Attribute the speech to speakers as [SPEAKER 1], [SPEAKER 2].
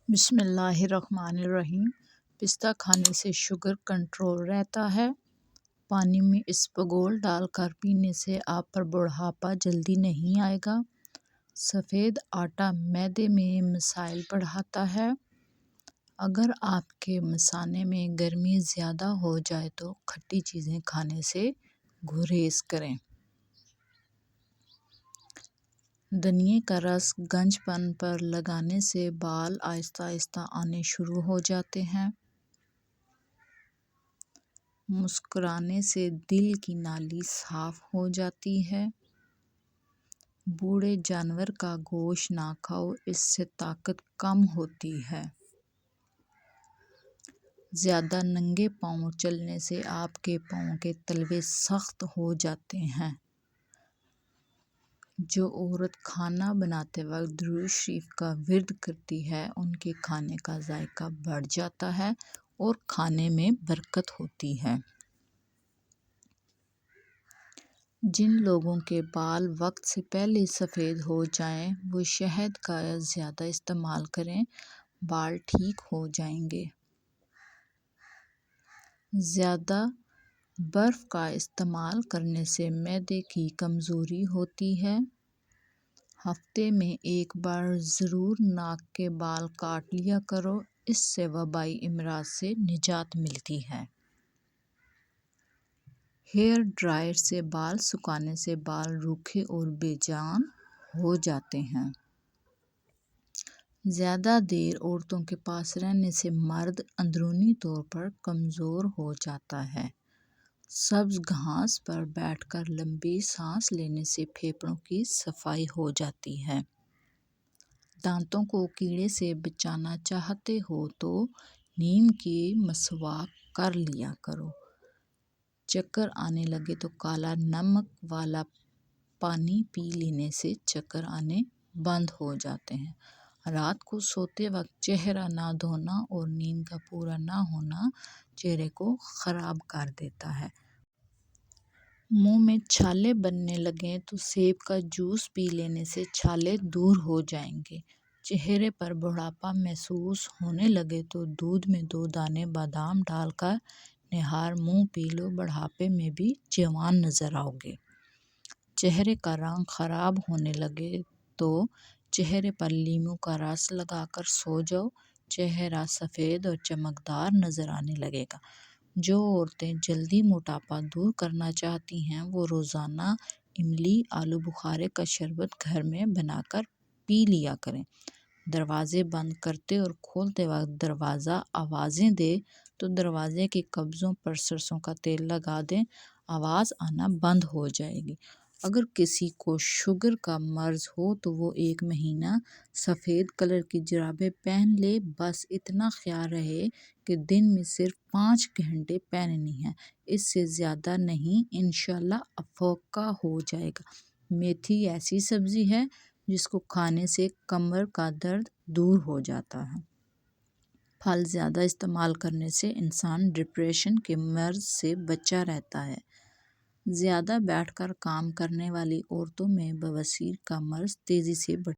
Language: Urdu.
[SPEAKER 1] بسم اللہ الرحمن الرحیم۔ پستہ کھانے سے شوگر کنٹرول رہتا ہے۔ پانی میں اسپغول ڈال کر پینے سے آپ پر بڑھاپا جلدی نہیں آئے گا۔ سفید آٹا معدے میں مسائل بڑھاتا ہے۔ اگر آپ کے مثانے میں گرمی زیادہ ہو جائے تو کھٹی چیزیں کھانے سے گریز کریں۔ دھنیا کا رس گنج پن پر لگانے سے بال آہستہ آہستہ آنے شروع ہو جاتے ہیں۔ مسکرانے سے دل کی نالی صاف ہو جاتی ہے۔ بوڑھے جانور کا گوشت نہ کھاؤ، اس سے طاقت کم ہوتی ہے۔ زیادہ ننگے پاؤں چلنے سے آپ کے پاؤں کے تلوے سخت ہو جاتے ہیں۔ جو عورت کھانا بناتے وقت درود شریف کا ورد کرتی ہے ان کے کھانے کا ذائقہ بڑھ جاتا ہے اور کھانے میں برکت ہوتی ہے۔ جن لوگوں کے بال وقت سے پہلے سفید ہو جائیں وہ شہد کا زیادہ استعمال کریں، بال ٹھیک ہو جائیں گے۔ زیادہ برف کا استعمال کرنے سے معدے کی کمزوری ہوتی ہے۔ ہفتے میں ایک بار ضرور ناک کے بال کاٹ لیا کرو، اس سے وبائی امراض سے نجات ملتی ہے۔ ہیئر ڈرائر سے بال سکھانے سے بال روکھے اور بے جان ہو جاتے ہیں۔ زیادہ دیر عورتوں کے پاس رہنے سے مرد اندرونی طور پر کمزور ہو جاتا ہے۔ سبز گھاس پر بیٹھ کر لمبی سانس لینے سے پھیپھڑوں کی صفائی ہو جاتی ہے۔ دانتوں کو کیڑے سے بچانا چاہتے ہو تو نیم کی مسواک کر لیا کرو۔ چکر آنے لگے تو کالا نمک والا پانی پی لینے سے چکر آنے بند ہو جاتے ہیں۔ رات کو سوتے وقت چہرہ نہ دھونا اور نیند کا پورا نہ ہونا چہرے کو خراب کر دیتا ہے۔ منہ میں چھالے بننے لگیں تو سیب کا جوس پی لینے سے چھالے دور ہو جائیں گے۔ چہرے پر بڑھاپا محسوس ہونے لگے تو دودھ میں 2 دانے بادام ڈال کر نہار منہ پی لو، بڑھاپے میں بھی جوان نظر آؤ گے۔ چہرے کا رنگ خراب ہونے لگے تو چہرے پر لیموں کا رس لگا کر سو جاؤ، چہرہ سفید اور چمکدار نظر آنے لگے گا۔ جو عورتیں جلدی موٹاپا دور کرنا چاہتی ہیں وہ روزانہ املی آلو بخارے کا شربت گھر میں بنا کر پی لیا کریں۔ دروازے بند کرتے اور کھولتے وقت دروازہ آوازیں دے تو دروازے کے قبضوں پر سرسوں کا تیل لگا دیں، آواز آنا بند ہو جائے گی۔ اگر کسی کو شوگر کا مرض ہو تو وہ 1 مہینہ سفید کلر کی جرابیں پہن لے، بس اتنا خیال رہے کہ دن میں صرف 5 گھنٹے پہننی ہیں، اس سے زیادہ نہیں، انشاءاللہ افاقہ ہو جائے گا۔ میتھی ایسی سبزی ہے جس کو کھانے سے کمر کا درد دور ہو جاتا ہے۔ پھل زیادہ استعمال کرنے سے انسان ڈپریشن کے مرض سے بچا رہتا ہے۔ زیادہ بیٹھ کر کام کرنے والی عورتوں میں بواسیر کا مرض تیزی سے